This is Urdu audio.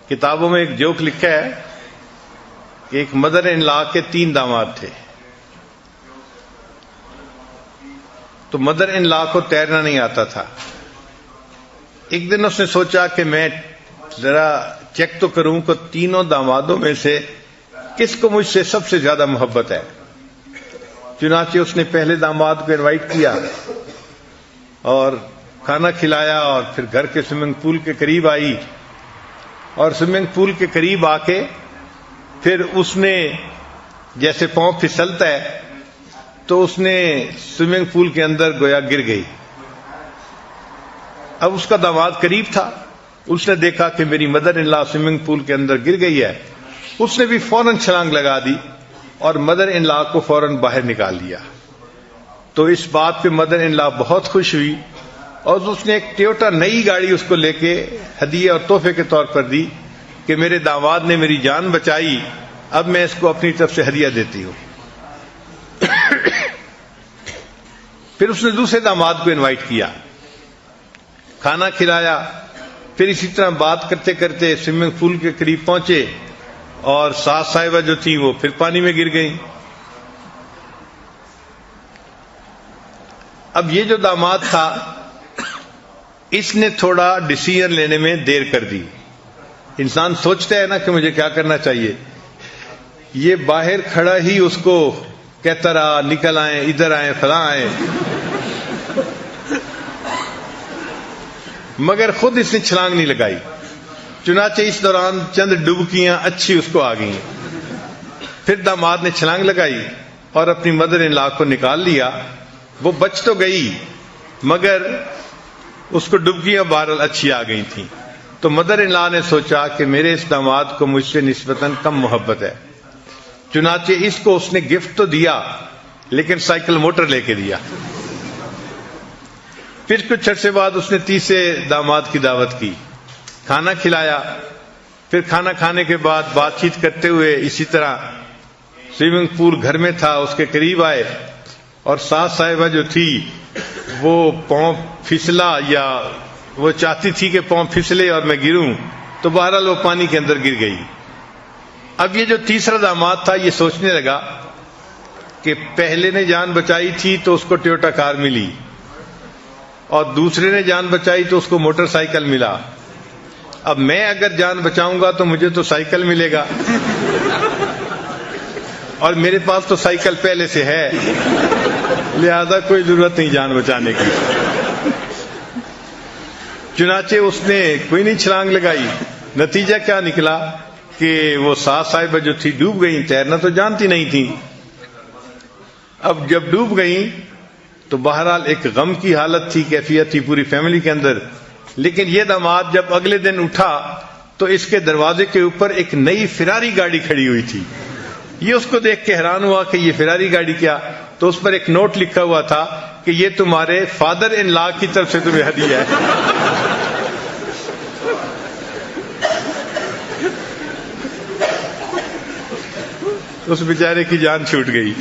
کتابوں میں ایک جوک لکھا ہے کہ ایک مدر ان لا کے 3 داماد تھے. تو مدر ان لا کو تیرنا نہیں آتا تھا. ایک دن اس نے سوچا کہ میں ذرا چیک تو کروں کہ 3 دامادوں میں سے کس کو مجھ سے سب سے زیادہ محبت ہے. چنانچہ اس نے پہلے داماد کو انوائٹ کیا اور کھانا کھلایا اور پھر گھر کے سوئمنگ پول کے قریب آئی اور سوئمنگ پول کے قریب آ کے پھر اس نے جیسے پاؤں پھسلتا ہے تو اس نے سوئمنگ پول کے اندر گویا گر گئی. اب اس کا داماد قریب تھا, اس نے دیکھا کہ میری مدر ان لا سوئمنگ پول کے اندر گر گئی ہے. اس نے بھی فوراً چھلانگ لگا دی اور مدر ان لا کو فوراً باہر نکال دیا. تو اس بات پہ مدر ان لا بہت خوش ہوئی اور اس نے ایک ٹویوٹا نئی گاڑی اس کو لے کے ہدیہ اور تحفے کے طور پر دی کہ میرے داماد نے میری جان بچائی, اب میں اس کو اپنی طرف سے ہدیہ دیتی ہوں. پھر اس نے دوسرے داماد کو انوائٹ کیا, کھانا کھلایا, پھر اسی طرح بات کرتے کرتے سوئمنگ پول کے قریب پہنچے اور ساس صاحبہ جو تھی وہ پھر پانی میں گر گئیں. اب یہ جو داماد تھا اس نے تھوڑا ڈیسیژن لینے میں دیر کر دی. انسان سوچتا ہے نا کہ مجھے کیا کرنا چاہیے, یہ باہر کھڑا ہی اس کو کہتا رہا نکل آئیں, ادھر آئیں, فلاں آئیں, مگر خود اس نے چھلانگ نہیں لگائی. چنانچہ اس دوران چند ڈبکیاں اچھی اس کو آ گئیں. پھر داماد نے چھلانگ لگائی اور اپنی مدر ان لا کو نکال لیا. وہ بچ تو گئی مگر اس کو ڈبکیاں بہرحال اچھی آ گئی تھیں. تو مدر ان لا نے سوچا کہ میرے اس داماد کو مجھ سے نسبتاً کم محبت ہے, چنانچہ اس کو اس نے گفٹ تو دیا لیکن سائیکل موٹر لے کے دیا. پھر کچھ عرصے بعد اس نے تیسرے داماد کی دعوت کی, کھانا کھلایا. پھر کھانا کھانے کے بعد بات چیت کرتے ہوئے اسی طرح سوئمنگ پول گھر میں تھا اس کے قریب آئے اور ساس صاحبہ جو تھی وہ پاؤں پھسلا یا وہ چاہتی تھی کہ پاؤں پھسلے اور میں گروں, تو بہرحال وہ پانی کے اندر گر گئی. اب یہ جو تیسرا داماد تھا یہ سوچنے لگا کہ پہلے نے جان بچائی تھی تو اس کو ٹویوٹا کار ملی اور دوسرے نے جان بچائی تو اس کو موٹر سائیکل ملا. اب میں اگر جان بچاؤں گا تو مجھے تو سائیکل ملے گا اور میرے پاس تو سائیکل پہلے سے ہے, لہذا کوئی ضرورت نہیں جان بچانے کی. چنانچہ اس نے کوئی نہیں چھلانگ لگائی. نتیجہ کیا نکلا کہ وہ ساس صاحبہ جو تھی ڈوب گئیں, تیرنا تو جانتی نہیں تھی. اب جب ڈوب گئیں تو بہرحال ایک غم کی حالت تھی, کیفیت تھی پوری فیملی کے اندر. لیکن یہ داماد جب اگلے دن اٹھا تو اس کے دروازے کے اوپر ایک نئی فراری گاڑی کھڑی ہوئی تھی. یہ اس کو دیکھ کے حیران ہوا کہ یہ فراری گاڑی کیا, تو اس پر ایک نوٹ لکھا ہوا تھا کہ یہ تمہارے فادر ان لا کی طرف سے تمہیں ہدیہ ہے. اس بیچارے کی جان چھوٹ گئی.